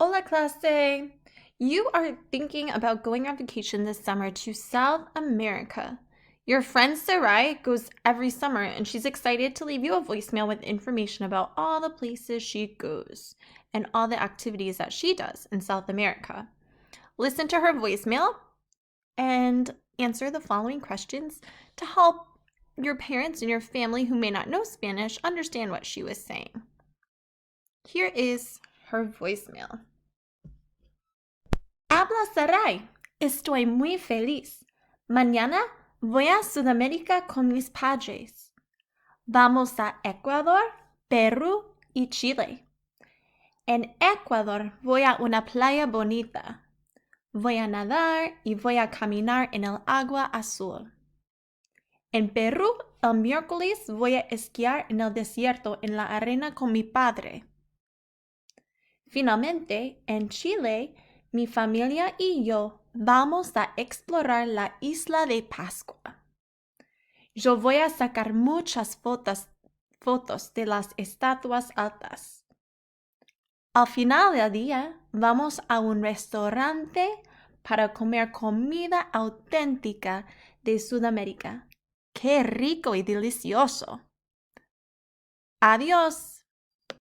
Hola, clase! You are thinking about going on vacation this summer to South America. Your friend Sarai goes every summer and she's excited to leave you a voicemail with information about all the places she goes and all the activities that she does in South America. Listen to her voicemail and answer the following questions to help your parents and your family who may not know Spanish understand what she was saying. Here is her voicemail. Habla Sarai. Estoy muy feliz. Mañana voy a Sudamérica con mis padres. Vamos a Ecuador, Perú y Chile. En Ecuador voy a una playa bonita. Voy a nadar y voy a caminar en el agua azul. En Perú, el miércoles voy a esquiar en el desierto en la arena con mi padre. Finalmente, en Chile, mi familia y yo vamos a explorar la isla de Pascua. Yo voy a sacar muchas fotos de las estatuas altas. Al final del día, vamos a un restaurante para comer comida auténtica de Sudamérica. ¡Qué rico y delicioso! Adiós.